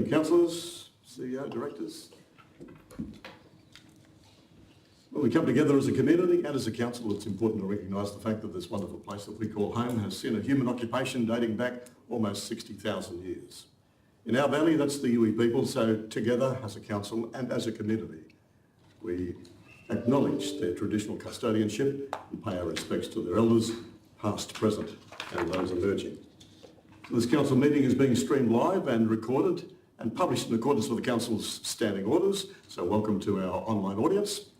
Thank you, councillors, CEO, directors. Well, we come together as a community and as a council. It's important to recognise the fact that this wonderful place that we call home has seen a human occupation dating back almost 60,000 years. In our valley, that's the Iwi people, so together as a council and as a community, we acknowledge their traditional custodianship and pay our respects to their elders, past, present and those emerging. This council meeting is being streamed live and recorded and published in accordance with the council's standing orders, so welcome to our online audience.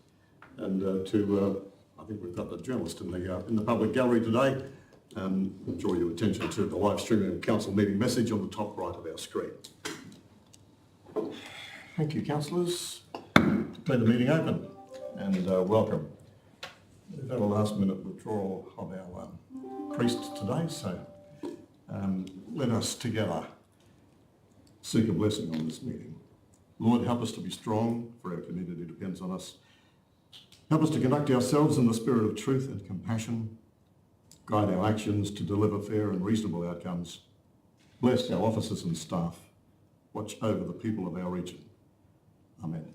And I think we've got the journalist in the public gallery today. Draw your attention to the live streaming council meeting message on the top right of our screen. Thank you, councillors. Declare the meeting open and welcome. We've had a last minute withdrawal of our priest today, so let us together seek a blessing on this meeting. Lord, help us to be strong, for our community depends on us. Help us to conduct ourselves in the spirit of truth and compassion. Guide our actions to deliver fair and reasonable outcomes. Bless our officers and staff. Watch over the people of our region. Amen.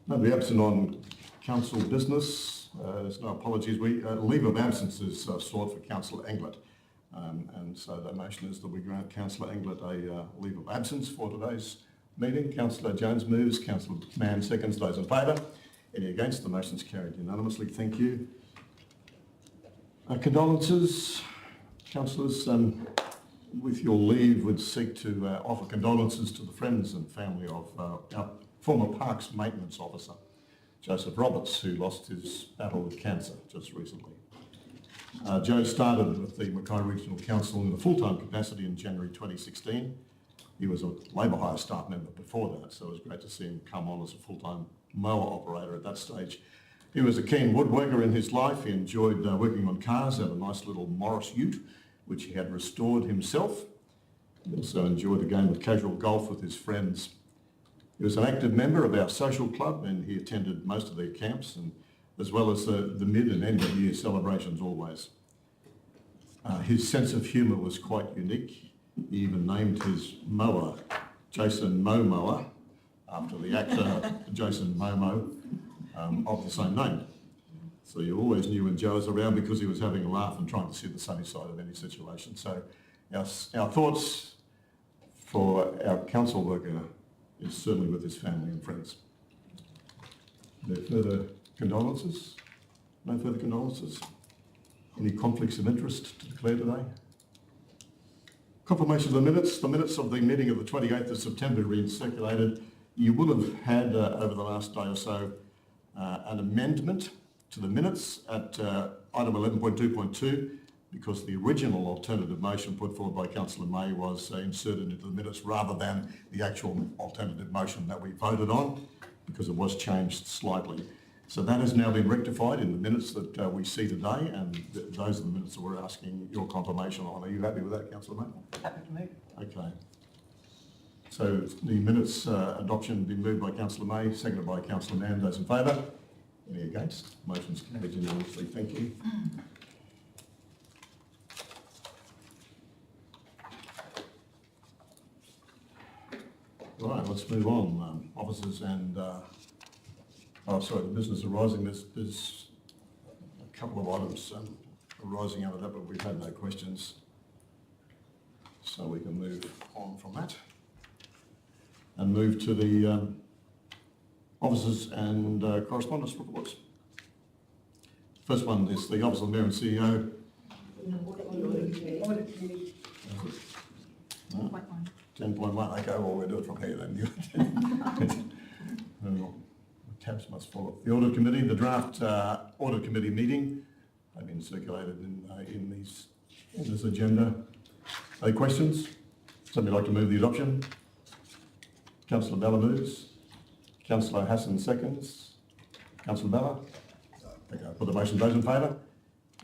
Nobody absent on council business. There's no apologies. Leave of absence is sought for Councillor Englert. And so the motion is that we grant Councillor Englert a leave of absence for today's meeting. Councillor Jones moves, Councillor Mann seconds. Those in favour? Any against? The motion's carried unanimously. Thank you. Condolences. Councillors, with your leave, would seek to offer condolences to the friends and family of our former Parks Maintenance Officer, Joseph Roberts, who lost his battle with cancer just recently. Joe started with the Mackay Regional Council in a full-time capacity in January 2016. He was a labour hire staff member before that, so it was great to see him come on as a full-time mower operator at that stage. He was a keen woodworker in his life. He enjoyed working on cars, had a nice little Morris ute, which he had restored himself. He also enjoyed a game of casual golf with his friends. He was an active member of our social club and he attended most of their camps, and as well as the mid and end of year celebrations always. His sense of humour was quite unique. He even named his mower Jason Momoa, after the actor Jason Momo of the same name. So you always knew when Joe was around because he was having a laugh and trying to see the sunny side of any situation. So our thoughts for our council worker is certainly with his family and friends. Are there further condolences? No further condolences? Any conflicts of interest to declare today? Confirmation of the minutes. The minutes of the meeting of the 28th of September being circulated. You will have had over the last day or so an amendment to the minutes at item 11.2.2 because the original alternative motion put forward by Councillor May was inserted into the minutes rather than the actual alternative motion that we voted on, because it was changed slightly. So that has now been rectified in the minutes that we see today, and those are the minutes that we're asking your confirmation on. Are you happy with that, Councillor May? Happy to move. Okay. So the minutes adoption been moved by Councillor May, seconded by Councillor Mann. Those in favour? Any against? Motion's carried unanimously. Thank you. Right, let's move on. Officers and the business arising. There's a couple of items arising out of that, but we've had no questions, so we can move on from that and move to the officers and correspondence reports. First one is the Office of the Mayor and CEO. Audit committee. 10.1. Okay, well, we'll do it from here then. Tabs must follow. The Audit Committee, the draft Audit Committee meeting have been circulated in this agenda. Any questions? Somebody like to move the adoption? Councillor Bella moves. Councillor Hassan seconds. Councillor Bella? Okay, put the motion. Those in favour?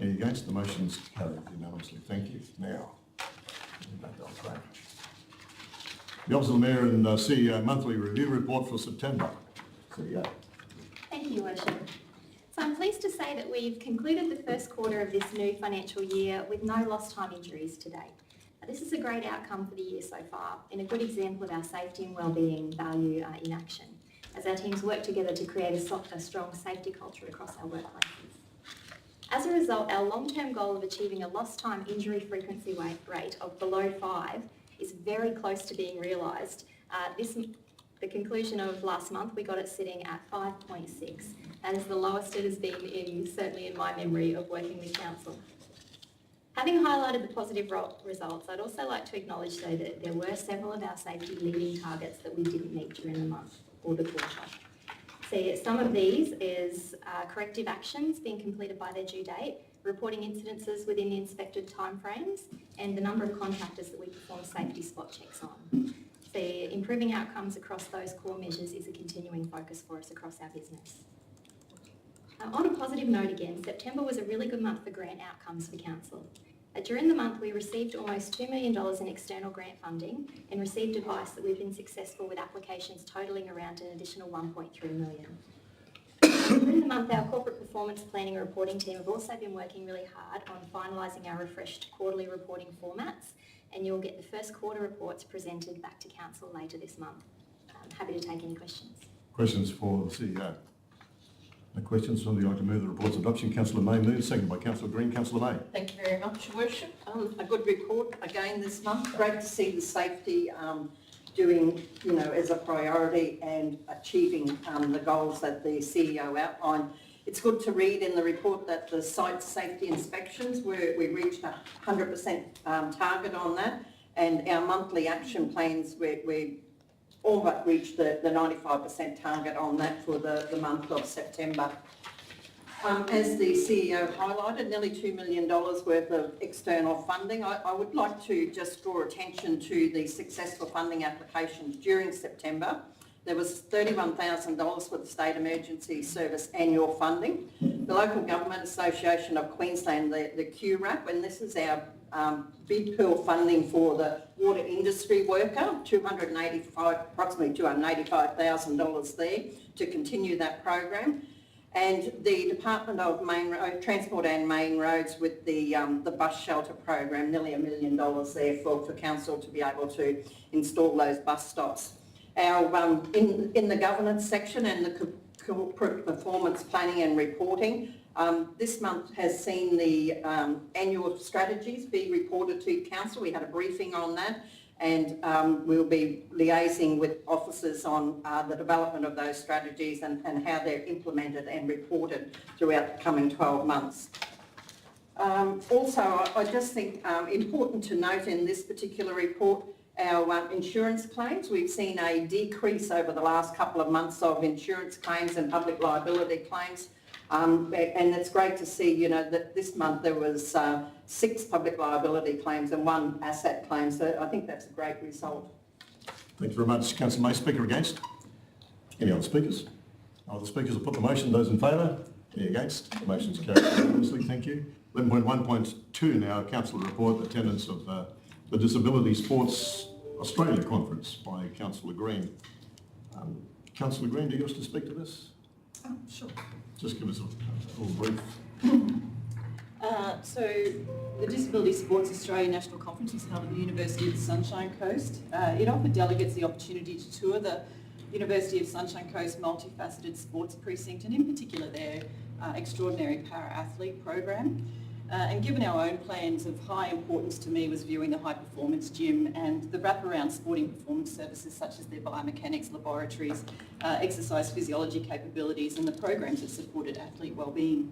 Any against? The motion's carried unanimously. Thank you. Now, back on track. The Office of the Mayor and CEO monthly review report for September. CEO. Thank you, Worship. So I'm pleased pleased to say that we've concluded the first quarter of this new financial year with no lost time injuries to date. Now, this is a great outcome for the year so far and a good example of our safety and wellbeing value in action, as our teams work together to create a strong safety culture across our workplaces. As a result, our long-term goal of achieving a lost time injury frequency rate of below 5 is very close to being realised. The conclusion of last month, we got it sitting at 5.6. That is the lowest it has been certainly in my memory of working with Council. Having highlighted the positive results, I'd also like to acknowledge though that there were several of our safety leading targets that we didn't meet during the month or the quarter. So some of these is corrective actions being completed by their due date, reporting incidences within the inspected timeframes, and the number of contractors that we perform safety spot checks on. So improving outcomes across those core measures is a continuing focus for us across our business. On a positive note again, September was a really good month for grant outcomes for Council. During the month, we received almost $2 million in external grant funding and received advice that we've been successful with applications totalling around an additional $1.3 million. During the month, our corporate performance planning and reporting team have also been working really hard on finalising our refreshed quarterly reporting formats, and you'll get the first quarter reports presented back to Council later this month. I'm happy to take any questions. Questions for the CEO? No questions? Somebody like to move the report's adoption? Councillor May moves, seconded by Councillor Green. Councillor May. Thank you very much, Your Worship. A good report again this month. Great to see the safety doing, as a priority and achieving the goals that the CEO outlined. It's good to read in the report that the site safety inspections, we reached a 100% target on that, and our monthly action plans, we all but reached the 95% target on that for the month of September. As the CEO highlighted, nearly $2 million worth of external funding. I would like to just draw attention to the successful funding applications during September. There was $31,000 for the State Emergency Service annual funding. The Local Government Association of Queensland, the QRAP, and this is our big pool funding for the water industry worker, approximately $285,000 there to continue that program. And the Department of Transport and Main Roads with the bus shelter program, nearly $1 million there for Council to be able to install those bus stops. Our in the governance section and the corporate performance planning and reporting, this month has seen the annual strategies be reported to Council. We had a briefing on that, and we'll be liaising with officers on the development of those strategies and how they're implemented and reported throughout the coming 12 months. Also, I just think important to note in this particular report, our insurance claims. We've seen a decrease over the last couple of months of insurance claims and public liability claims. And it's great to see, that this month there was 6 public liability claims and 1 asset claim. So I think that's a great result. Thank you very much. Councillor May. Speaker against? Any other speakers? Other speakers will put the motion. Those in favour? Any against? The motion's carried unanimously. Thank you. 11.1.2 now, Councillor report attendance of the Disability Sports Australia Conference by Councillor Green. Councillor Green, do you wish to speak to this? Sure. Just give us a little brief. So the Disability Sports Australia National Conference was held at the University of the Sunshine Coast. It offered delegates the opportunity to tour the University of Sunshine Coast multifaceted sports precinct, and in particular their extraordinary para-athlete program. And given our own plans, of high importance to me was viewing the high performance gym and the wraparound sporting performance services such as their biomechanics laboratories, exercise physiology capabilities, and the programs that supported athlete wellbeing.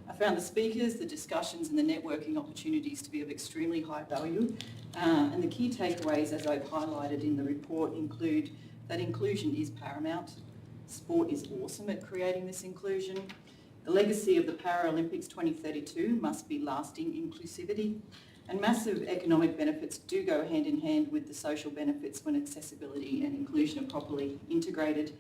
I found the speakers, the discussions and the networking opportunities to be of extremely high value, and the key takeaways, as I've highlighted in the report, include that inclusion is paramount. Sport is awesome at creating this inclusion. The legacy of the Paralympics 2032 must be lasting inclusivity, and massive economic benefits do go hand in hand with the social benefits when accessibility and inclusion are properly integrated.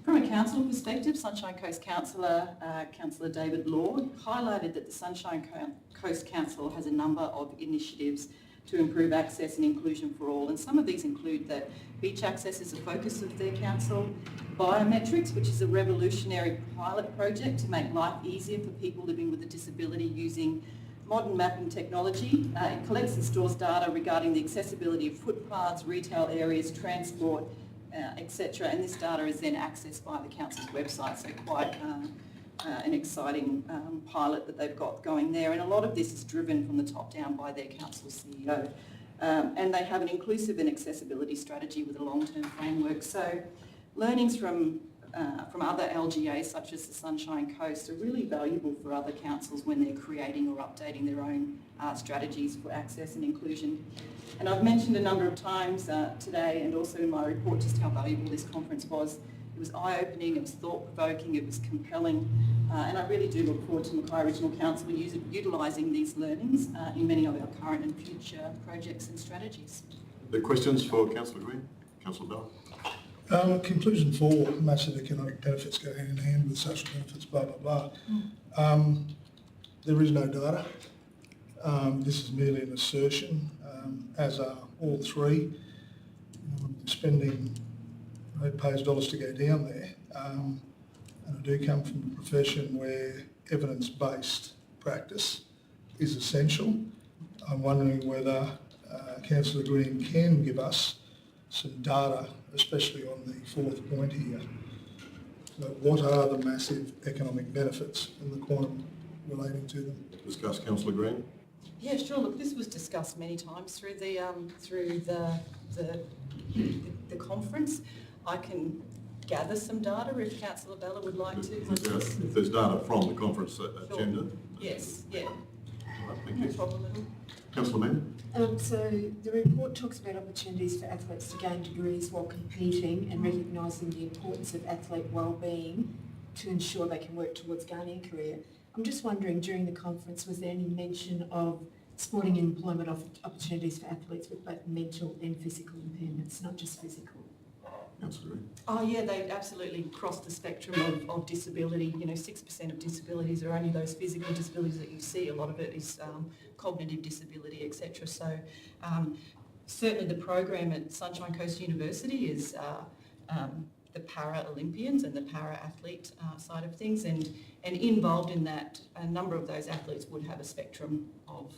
From a council perspective, Sunshine Coast Councillor, Councillor David Lord, highlighted that the Sunshine Coast Council has a number of initiatives to improve access and inclusion for all. And some of these include that beach access is a focus of their council, biometrics, which is a revolutionary pilot project to make life easier for people living with a disability using modern mapping technology. It collects and stores data regarding the accessibility of footpaths, retail areas, transport, etc. And this data is then accessed by the council's website, so quite an exciting pilot that they've got going there. And a lot of this is driven from the top down by their council CEO. And they have an inclusive and accessibility strategy with a long-term framework. So learnings from other LGAs such as the Sunshine Coast are really valuable for other councils when they're creating or updating their own strategies for access and inclusion. And I've mentioned a number of times today and also in my report just how valuable this conference was. It was eye-opening, it was thought-provoking, it was compelling, and I really do look forward to Mackay Regional Council utilising these learnings in many of our current and future projects and strategies. The questions for Councillor Green? Councillor Bell? Conclusion 4, massive economic benefits go hand in hand with social benefits, blah, blah, blah. There is no data. This is merely an assertion, as are all three. Spending pays dollars to go down there. And I do come from a profession where evidence-based practice is essential. I'm wondering whether Councillor Green can give us some data, especially on the fourth point here. So what are the massive economic benefits and the quantum relating to them? Discuss, Councillor Green. Yeah, sure. Look, this was discussed many times through the conference. I can gather some data if Councillor Bella would like to. If there's data from the conference agenda. Sure. Yes, yeah. All right, thank No you. problem at all. Councillor Mann? So the report talks about opportunities for athletes to gain degrees while competing and recognising the importance of athlete wellbeing to ensure they can work towards gaining a career. I'm just wondering, during the conference, was there any mention of sporting and employment opportunities for athletes with both mental and physical impairments, not just physical? Councillor Green. Oh yeah, they absolutely cross the spectrum of disability. 6% of disabilities are only those physical disabilities that you see. A lot of it is cognitive disability, etc. So certainly the program at Sunshine Coast University is the para-Olympians and the para-athlete side of things, and involved in that, a number of those athletes would have a spectrum of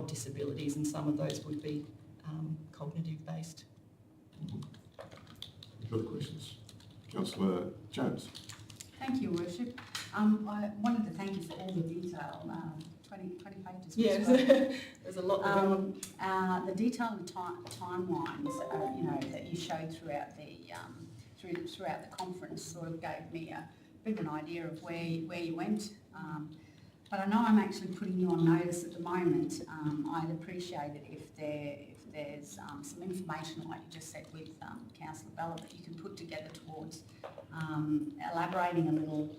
disabilities, and some of those would be cognitive based. Other questions? Councillor Jones. Thank you, Worship. I wanted to thank you for all the detail, 20 pages. Yeah, there's a lot going on. The detail and timelines, that you showed throughout the conference sort of gave me a bit of an idea of where you went. But I know I'm actually putting you on notice at the moment. I'd appreciate it if there's some information, like you just said with Councillor Bella, that you can put together towards elaborating a little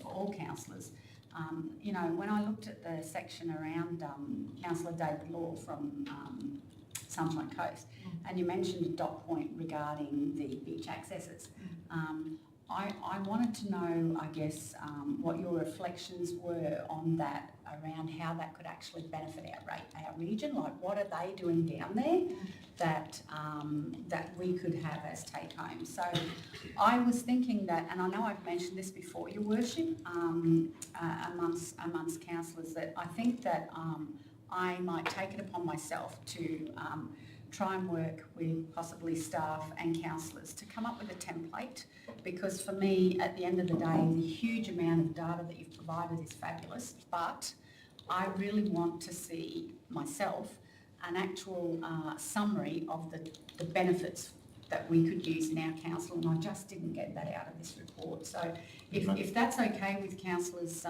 for all councillors. When I looked at the section around Councillor David Law from Sunshine Coast, and you mentioned a dot point regarding the beach accesses, I wanted to know, I guess, what your reflections were on that, around how that could actually benefit our region. Like, what are they doing down there that we could have as take home? So I was thinking that, and I know I've mentioned this before, Your Worship, amongst councillors, that I think that I might take it upon myself to try and work with possibly staff and councillors to come up with a template, because for me, at the end of the day, the huge amount of data that you've provided is fabulous, but I really want to see myself an actual summary of the benefits that we could use in our council, and I just didn't get that out of this report. So if that's okay with councillors,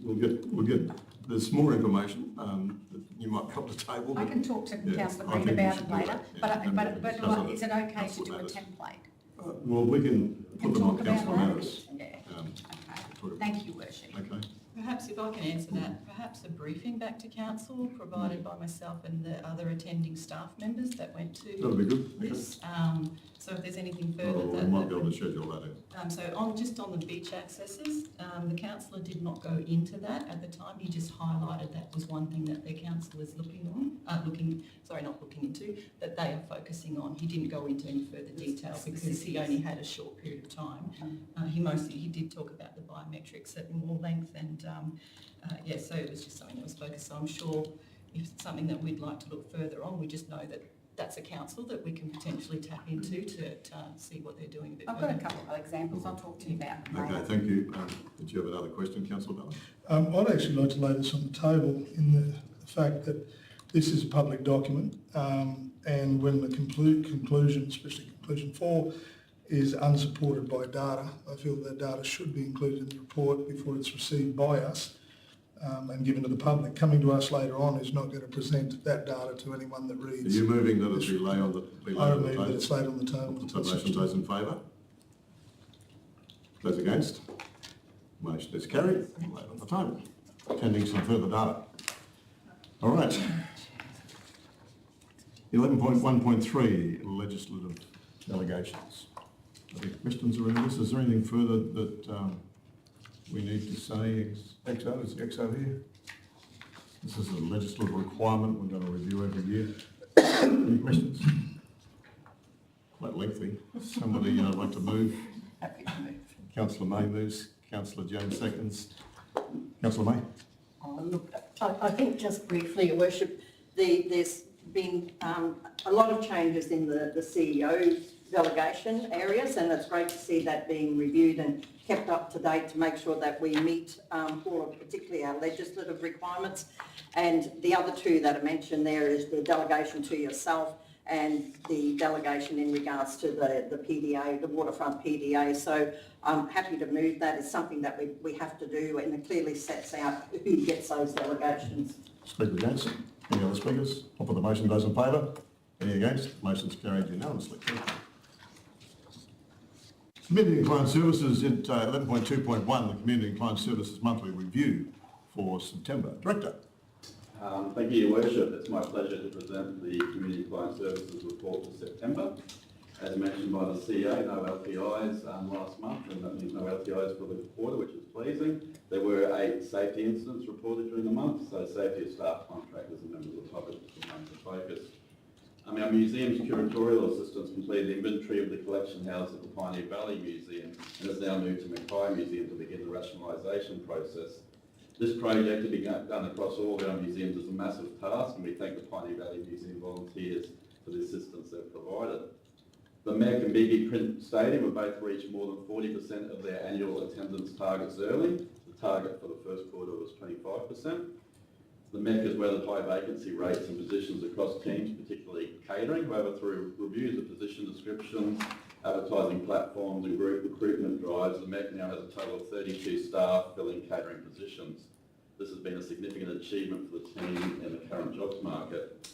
We'll get. There's more information that you might come to the table. I can talk to Councillor I Green think we about should it do later, that, but is it okay to do a template? Well, we can put them on talk about council that? notice. Yeah, Okay. okay. Thank you, Worship. Okay. perhaps if I can answer that, perhaps a briefing back to council provided by myself and the other attending staff members that went to That'll be good. Okay. this. So if there's anything further Well, we that... might be able to schedule that in. So just on the beach accesses, the councillor did not go into that at the time. He just highlighted that was one thing that their council is that they are focusing on. He didn't go into any further detail because he only had a short period of time. He did talk about the biometrics at more length and so it was just something that was focused. So I'm sure if it's something that we'd like to look further on, we just know that that's a council that we can potentially tap into to see what they're doing a bit I've further. got a couple of examples I'll talk to you about. Okay, thank you. Did you have another question, Councillor Ballard? I'd actually like to lay this on the table in the fact that this is a public document, and when the conclusion, especially conclusion 4, is unsupported by data, I feel that data should be included in the report before it's received by us and given to the public. Coming to us later on is not going to present that data to anyone that Are reads. you moving that it be laid on the I table? move that it's laid on the table. Motion, those in favour? Those against? Motion is carried. Laid on the table. Pending some further data. All right. 11.1.3, legislative delegations. Are there questions around this? Is there anything further that we need to say? XO, is XO here? This is a legislative requirement we're going to review every year. Any questions? Quite lengthy. Somebody like to move? Happy to move. Councillor May moves. Councillor Jones seconds. Councillor May? Look, I think just briefly, Your Worship, there's been a lot of changes in the CEO delegation areas, and it's great to see that being reviewed and kept up to date to make sure that we meet all of particularly our legislative requirements. And the other two that I mentioned there is the delegation to yourself and the delegation in regards to the PDA, the waterfront PDA. So I'm happy to move that. It's something that we have to do, and it clearly sets out who gets those delegations. Speaker against? Any other speakers? I'll put the motion. Those in favour? Any against? Motion's carried unanimously. Thank you. Community and Client Services at 11.2.1, the Community and Client Services Monthly Review for September. Director. Thank you, Your Worship. It's my pleasure to present the Community Client Services Report for September. As mentioned by the CEO, no LTIs last month, and that means no LTIs for the quarter, which is pleasing. There were 8 safety incidents reported during the month, so safety of staff, contractors and members of the public remains a focus. Our museum's curatorial assistants completed inventory of the collection house at the Pioneer Valley Museum and has now moved to Mackay Museum to begin the rationalisation process. This project to be done across all of our museums is a massive task, and we thank the Pioneer Valley Museum volunteers for the assistance they've provided. The Mac and BB Print Stadium have both reached more than 40% of their annual attendance targets early. The target for the first quarter was 25%. The MEC has weathered high vacancy rates and positions across teams, particularly catering. However, through reviews of position descriptions, advertising platforms and group recruitment drives, the MEC now has a total of 32 staff filling catering positions. This has been a significant achievement for the team in the current jobs market.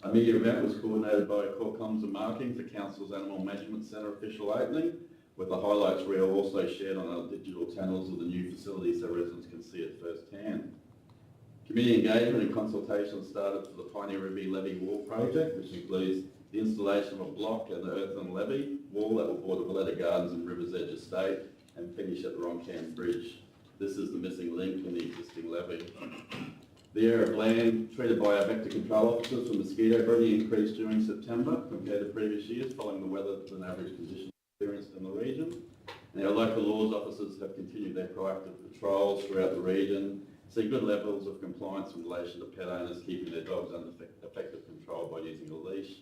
A media event was coordinated by Core Comms and Marketing, the Council's Animal Management Centre official opening, with the highlights reel also shared on our digital channels of the new facility so residents can see it firsthand. Community engagement and consultation started for the Pioneer Ruby Levee Wall project, which includes the installation of a block and the earthen levee wall that will border Valletta Gardens and River's Edge Estate and finish at the Roncam Bridge. This is the missing link in the existing levee. The area of land treated by our vector control officers for mosquito breeding increased during September compared to previous years following the weather than average conditions experienced in the region. And our local laws officers have continued their proactive patrols throughout the region, see good levels of compliance in relation to pet owners keeping their dogs under effective control by using a leash.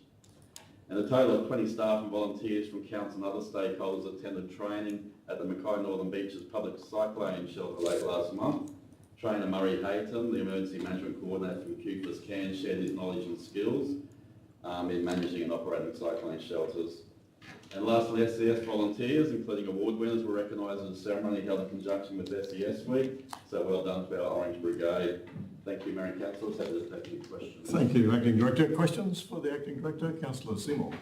And a total of 20 staff and volunteers from council and other stakeholders attended training at the Mackay Northern Beaches Public Cyclone Shelter late last month. Trainer Murray Hayton, the Emergency Management Coordinator from QFIS Cairns, shared his knowledge and skills in managing and operating cyclone shelters. And lastly, SES volunteers, including award winners, were recognised in a ceremony held in conjunction with SES Week. So well done to our Orange Brigade. Thank you, Mayor and Councillors. Happy to take any questions. Thank you, Acting Director. Questions for the Acting Director? Councillor Seymour.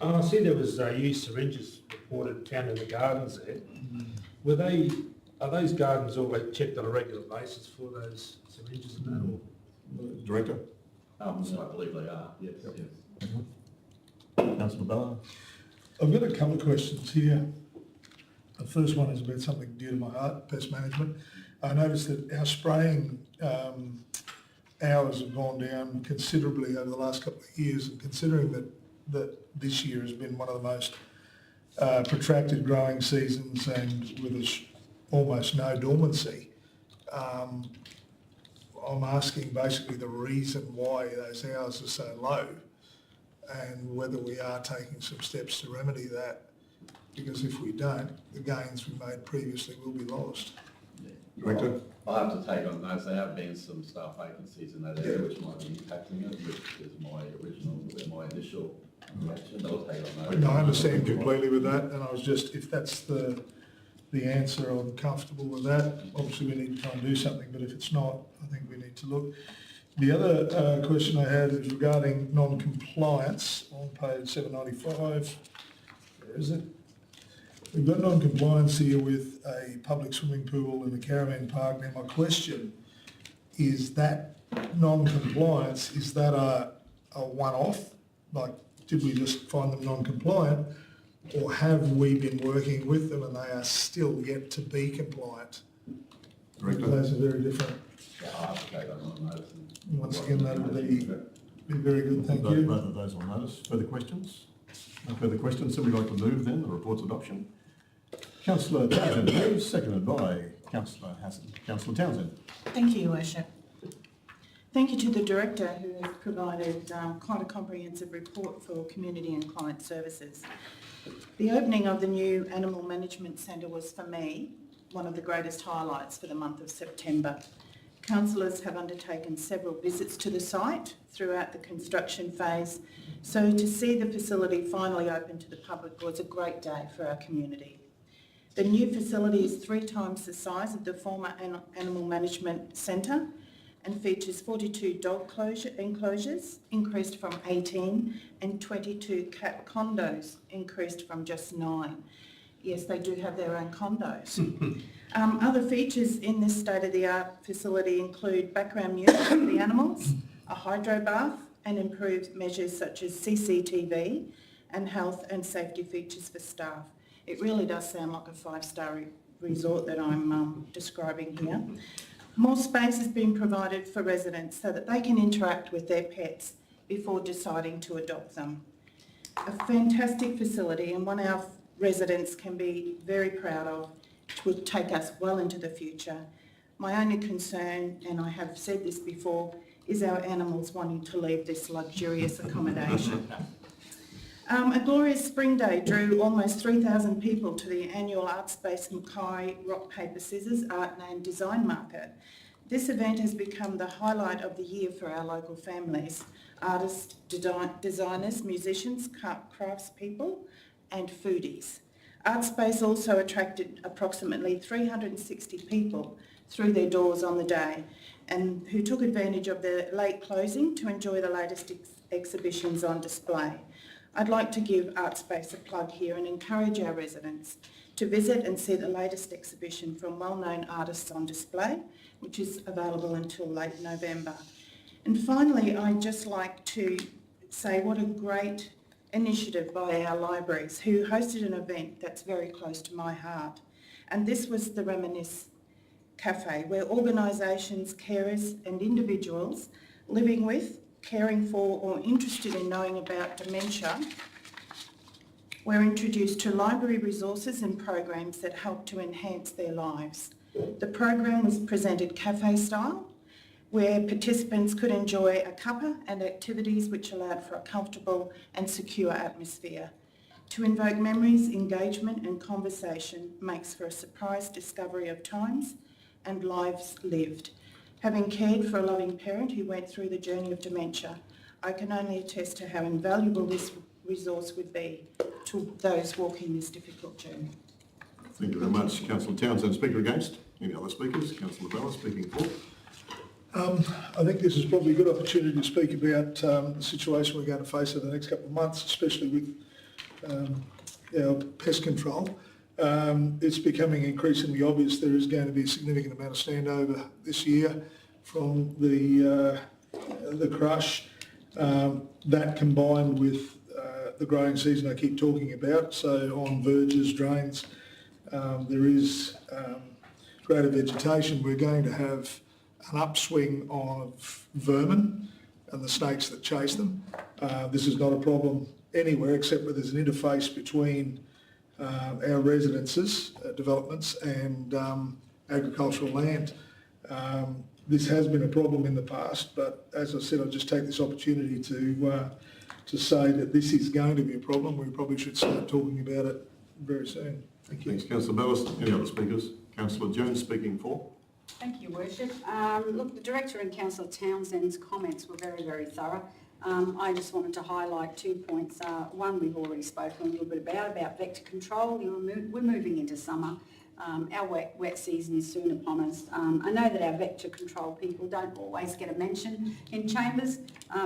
I see there was used syringes reported down in the gardens there. Were they Are those gardens all checked on a regular basis for those syringes and that, or? Director? I believe they are, yes, yes. Councillor Bella? I've got a couple of questions here. The first one is about something dear to my heart, pest management. I noticed that our spraying hours have gone down considerably over the last couple of years, and considering that this year has been one of the most protracted growing seasons and with almost no dormancy, I'm asking basically the reason why those hours are so low and whether we are taking some steps to remedy that, because if we don't, the gains we made previously will be lost. Director? I'll have to take on those. There have been some staff vacancies in that area which might be impacting it, which is my initial reaction. I'll take on those. No, I understand completely with that, and I was just, if that's the answer, I'm comfortable with that. Obviously, we need to try and do something, but if it's not, I think we need to look. The other question I had is regarding non-compliance on page 795. Where is it? We've got non-compliance here with a public swimming pool in the caravan park. Now, my question is that non-compliance, is that a one-off? Like, did we just find them non-compliant, or have we been working with them and they are still yet to be compliant? Director? Those are very different. Yeah, I'll have to take that on notice. Once again, that would be very good, thank you. Both of those on notice. Further questions? No further questions, so we'd like to move then the report's adoption. Councillor Townsend moves, seconded by Councillor Hassan. Councillor Townsend. Thank you, Your Worship. Thank you to the Director who has provided quite a comprehensive report for Community and Client Services. The opening of the new Animal Management Centre was, for me, one of the greatest highlights for the month of September. Councillors have undertaken several visits to the site throughout the construction phase, so to see the facility finally open to the public was a great day for our community. The new facility is 3 times the size of the former Animal Management Centre and features 42 dog enclosures, increased from 18, and 22 cat condos, increased from just 9. Yes, they do have their own condos. Other features in this state-of-the-art facility include background music for the animals, a hydro bath, and improved measures such as CCTV and health and safety features for staff. It really does sound like a 5-star resort that I'm describing here. More space has been provided for residents so that they can interact with their pets before deciding to adopt them. A fantastic facility, and one our residents can be very proud of, which will take us well into the future. My only concern, and I have said this before, is our animals wanting to leave this luxurious accommodation. A glorious spring day drew almost 3,000 people to the annual art space Mackay Rock Paper Scissors Art and Design Market. This event has become the highlight of the year for our local families, artists, designers, musicians, craftspeople and foodies. Art Space also attracted approximately 360 people through their doors on the day, and who took advantage of the late closing to enjoy the latest exhibitions on display. I'd like to give Art Space a plug here and encourage our residents to visit and see the latest exhibition from well-known artists on display, which is available until late November. And finally, I'd just like to say what a great initiative by our libraries, who hosted an event that's very close to my heart. And this was the Reminisce Cafe, where organisations, carers and individuals living with, caring for or interested in knowing about dementia were introduced to library resources and programs that help to enhance their lives. The program was presented cafe style, where participants could enjoy a cuppa and activities which allowed for a comfortable and secure atmosphere. To invoke memories, engagement and conversation makes for a surprise discovery of times and lives lived. Having cared for a loving parent who went through the journey of dementia, I can only attest to how invaluable this resource would be to those walking this difficult journey. Thank you very much, Councillor Townsend. Speaker against? Any other speakers? Councillor Bella speaking for. I think this is probably a good opportunity to speak about the situation we're going to face over the next couple of months, especially with our pest control. It's becoming increasingly obvious there is going to be a significant amount of standover this year from the crush. That combined with the growing season I keep talking about, so on verges, drains, there is greater vegetation. We're going to have an upswing of vermin and the snakes that chase them. This is not a problem anywhere except where there's an interface between our residences, developments and agricultural land. This has been a problem in the past, but as I said, I'll just take this opportunity to say that this is going to be a problem. We probably should start talking about it very soon. Thank you. Thanks, Councillor Bellis. Any other speakers? Councillor Jones speaking for. Thank you, Worship. Look, the Director and Councillor Townsend's comments were very, very thorough. I just wanted to highlight 2 points. One, we've already spoken a little bit about vector control. We're moving into summer. Our wet season is soon upon us. I know that our vector control people don't always get a mention in chambers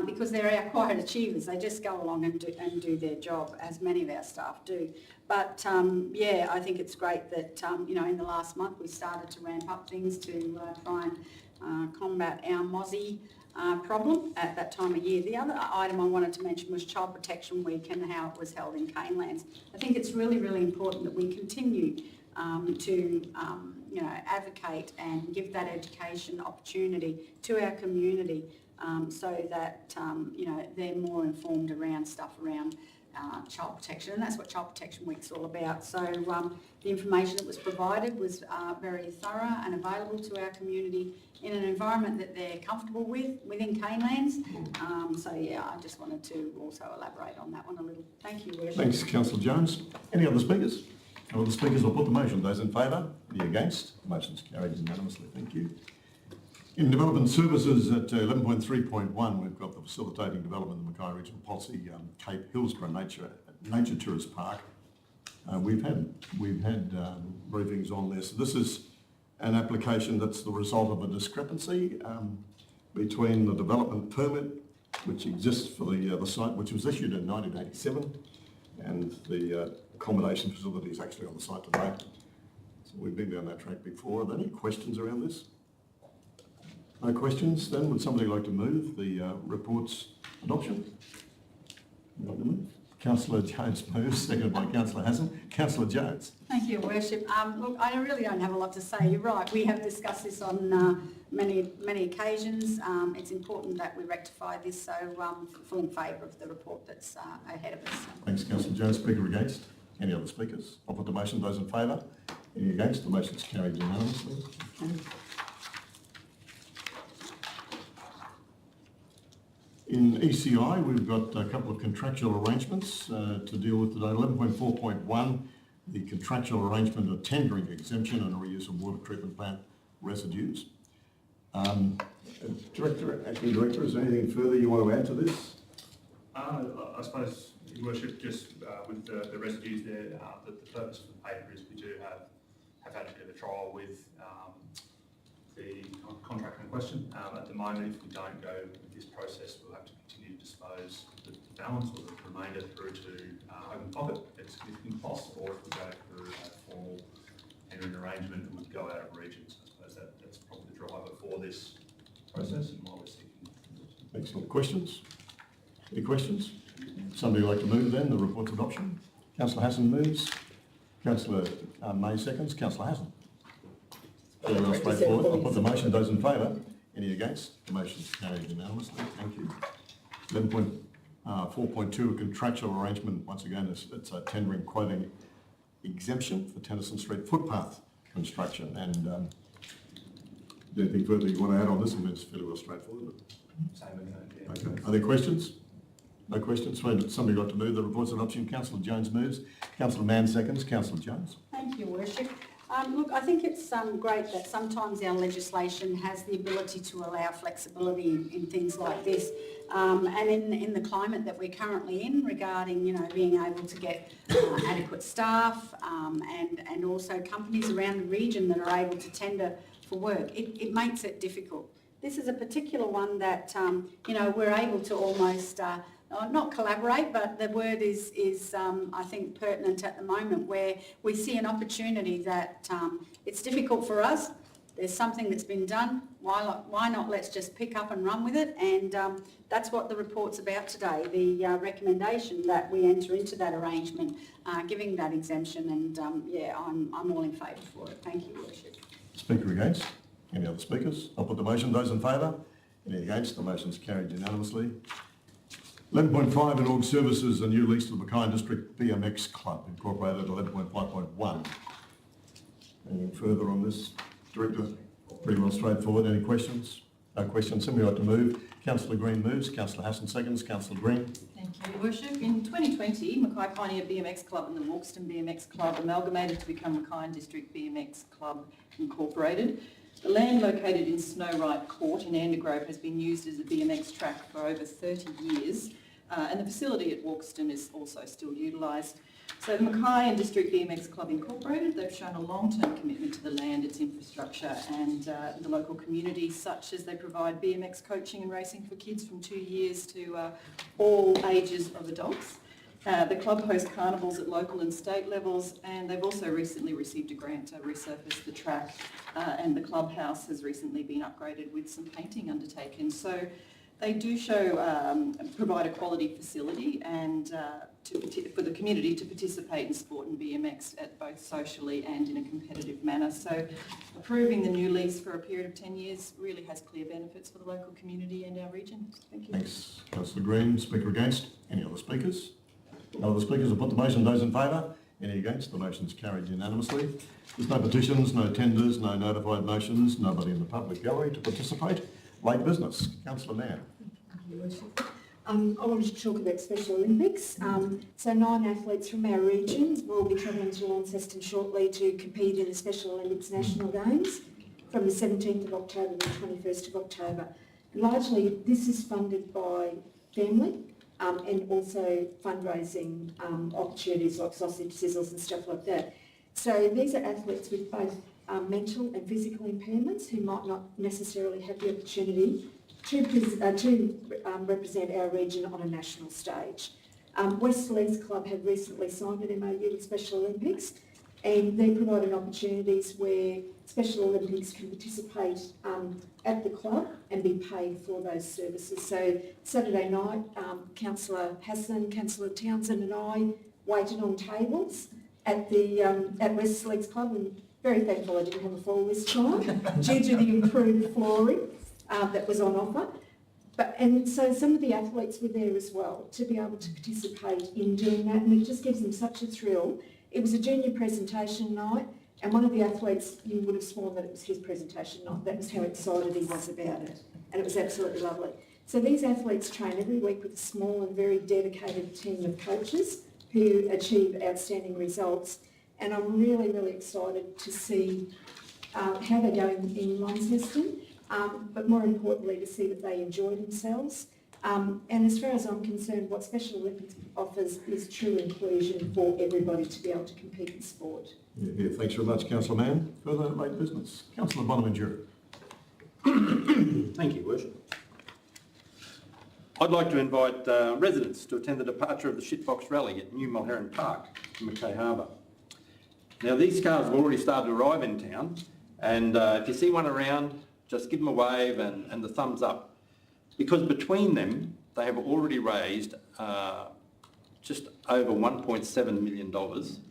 because they're our quiet achievers. They just go along and do their job, as many of our staff do. But yeah, I think it's great that in the last month we started to ramp up things to try and combat our mozzie problem at that time of year. The other item I wanted to mention was Child Protection Week and how it was held in Canelands. I think it's really, really important that we continue to advocate and give that education opportunity to our community so that they're more informed around stuff around child protection, and that's what Child Protection Week's all about. So the information that was provided was very thorough and available to our community in an environment that they're comfortable with within Canelands. So yeah, I just wanted to also elaborate on that one a little. Thank you, Worship. Thanks, Councillor Jones. Any other speakers? No other speakers? I'll put the motion. Those in favour? Any against? The motion's carried unanimously. Thank you. In Development Services at 11.3.1, we've got the Facilitating Development of the Mackay Regional Policy, Cape Hillsborough Nature Tourist Park. We've had briefings on this. This is an application that's the result of a discrepancy between the development permit which exists for the site, which was issued in 1987, and the accommodation facility is actually on the site today. So we've been down that track before. Are there any questions around this? No questions? Then would somebody like to move the report's adoption? Like to move? Councillor Jones moves, seconded by Councillor Hassan. Councillor Jones. Thank you, Worship. Look, I really don't have a lot to say. You're right. We have discussed this on many occasions. It's important that we rectify this, so full in favour of the report that's ahead of us. Thanks, Councillor Jones. Speaker against? Any other speakers? I'll put the motion. Those in favour? Any against? The motion's carried unanimously. Okay. In ECI, we've got a couple of contractual arrangements to deal with today. 11.4.1, the contractual arrangement of tendering exemption and reuse of water treatment plant residues. Acting Director, is there anything further you want to add to this? I suppose, Your Worship, just with the residues there, the purpose of the paper is we do have had a bit of a trial with the contract in question. At the moment, if we don't go with this process, we'll have to continue to dispose the balance or the remainder through to open pocket at significant cost, or if we go through a formal tendering arrangement, it would go out of region. So I suppose that's probably the driver for this process and why we're seeking. Excellent. Questions? Any questions? Somebody like to move then the report's adoption? Councillor Hassan moves. Councillor May seconds. Councillor Hassan. Very well straightforward. I'll put the motion. Those in favour? Any against? The motion's carried unanimously. Thank you. 11.4.2, a contractual arrangement. Once again, it's a tendering quoting exemption for Tennyson Street footpath construction. And anything further you want to add on this? I mean, it's fairly well straightforward. Same again. Yeah. Okay. Are there questions? No questions. So somebody like to move the report's adoption? Councillor Jones moves. Councillor Mann seconds. Councillor Jones. Thank you, Worship. Look, I think it's great that sometimes our legislation has the ability to allow flexibility in things like this. And in the climate that we're currently in regarding, being able to get adequate staff and also companies around the region that are able to tender for work, it makes it difficult. This is a particular one that, we're able to almost not collaborate, but the word is I think pertinent at the moment, where we see an opportunity that it's difficult for us. There's something that's been done. Why not let's just pick up and run with it? And that's what the report's about today, the recommendation that we enter into that arrangement, giving that exemption, and yeah, I'm all in favour for it. Thank you, Worship. Speaker against? Any other speakers? I'll put the motion. Those in favour? Any against? The motion's carried unanimously. 11.5 in org services, a new lease to the Mackay District BMX Club, incorporated 11.5.1. Anything further on this, Director? Pretty well straightforward. Any questions? No questions. Somebody like to move? Councillor Green moves. Councillor Hassan seconds. Councillor Green. Thank you, Your Worship. In 2020, Mackay Pioneer BMX Club and the Walkston BMX Club amalgamated to become Mackay District BMX Club Incorporated. The land located in Snowright Court in Andergrove has been used as a BMX track for over 30 years, and the facility at Walkston is also still utilised. So the Mackay and District BMX Club Incorporated, they've shown a long-term commitment to the land, its infrastructure and the local community, such as they provide BMX coaching and racing for kids from 2 years to all ages of adults. The club hosts carnivals at local and state levels, and they've also recently received a grant to resurface the track, and the clubhouse has recently been upgraded with some painting undertaken. So they do provide a quality facility and for the community to participate in sport and BMX at both socially and in a competitive manner. So approving the new lease for a period of 10 years really has clear benefits for the local community and our region. Thank you. Thanks. Councillor Green. Speaker against? Any other speakers? No other speakers? I'll put the motion. Those in favour? Any against? The motion's carried unanimously. There's no petitions, no tenders, no notified motions, nobody in the public gallery to participate. Late business. Councillor Mann. I wanted to talk about Special Olympics. So 9 athletes from our region will be travelling to Launceston shortly to compete in the Special Olympics National Games from the 17th of October to the 21st of October. Largely this is funded by family and also fundraising opportunities like sausage sizzles and stuff like that. So these are athletes with both mental and physical impairments who might not necessarily have the opportunity to represent our region on a national stage. West Leeds Club have recently signed an MOU with Special Olympics, and they're providing opportunities where Special Olympics can participate at the club and be paid for those services. So Saturday night, Councillor Hassan, Councillor Townsend and I waited on tables at West Leeds Club, and very thankful I didn't have a fall this time due to the improved flooring that was on offer. And so some of the athletes were there as well to be able to participate in doing that, and it just gives them such a thrill. It was a junior presentation night, and one of the athletes, you would have sworn that it was his presentation night. That was how excited he was about it, and it was absolutely lovely. So these athletes train every week with a small and very dedicated team of coaches who achieve outstanding results, and I'm really, really excited to see how they're going in Launceston. But more importantly to see that they enjoy themselves. And as far as I'm concerned, what Special Olympics offers is true inclusion for everybody to be able to compete in sport. Yeah, thanks very much, Councillor Mann. Further late business. Councillor Bonaventura. Thank you, Worship. I'd like to invite residents to attend the departure of the Shitbox Rally at New Mulherron Park in Mackay Harbour. Now, these cars have already started to arrive in town, and if you see one around, just give them a wave and the thumbs up, because between them they have already raised just over $1.7 million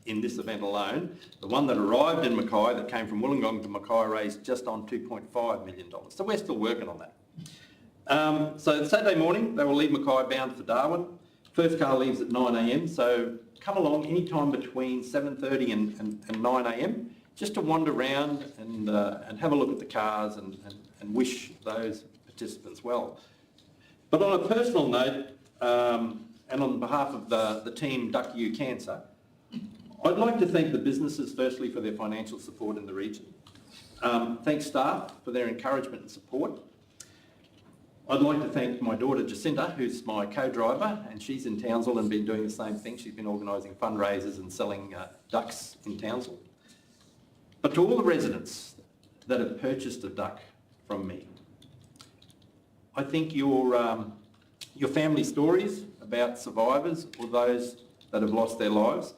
in this event alone. The one that arrived in Mackay, that came from Wollongong to Mackay, raised just on $2.5 million. So we're still working on that. So Saturday morning they will leave Mackay bound for Darwin. First car leaves at 9 a.m, so come along any time between 7:30 and 9 a.m. just to wander around and have a look at the cars and wish those participants well. But on a personal note, and on behalf of the team Duck You Cancer, I'd like to thank the businesses firstly for their financial support in the region. Thank staff for their encouragement and support. I'd like to thank my daughter Jacinta, who's my co-driver, and she's in Townsville and been doing the same thing. She's been organising fundraisers and selling ducks in Townsville. But to all the residents that have purchased a duck from me, I think your family stories about survivors or those that have lost their lives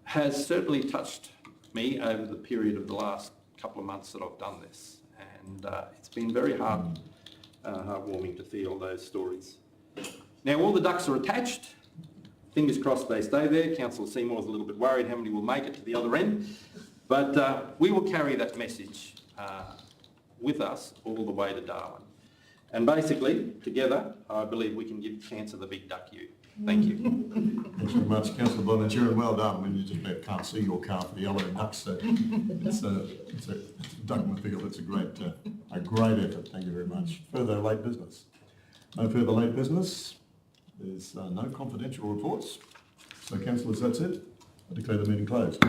has certainly touched me over the period of the last couple of months that I've done this. And it's been very heartwarming to feel those stories. Now, all the ducks are attached. Fingers crossed they stay there. Councillor Seymour's a little bit worried how many will make it to the other end. But we will carry that message with us all the way to Darwin. And basically, together, I believe we can give cancer the big duck you. Thank you. Thanks very much, Councillor Bonaventure, and well done. When you just about can't see your car for the yellow ducks, so it's a duckmobile. It's a great effort. Thank you very much. Further late business? No further late business. There's no confidential reports. So, councillors, that's it. I declare the meeting closed.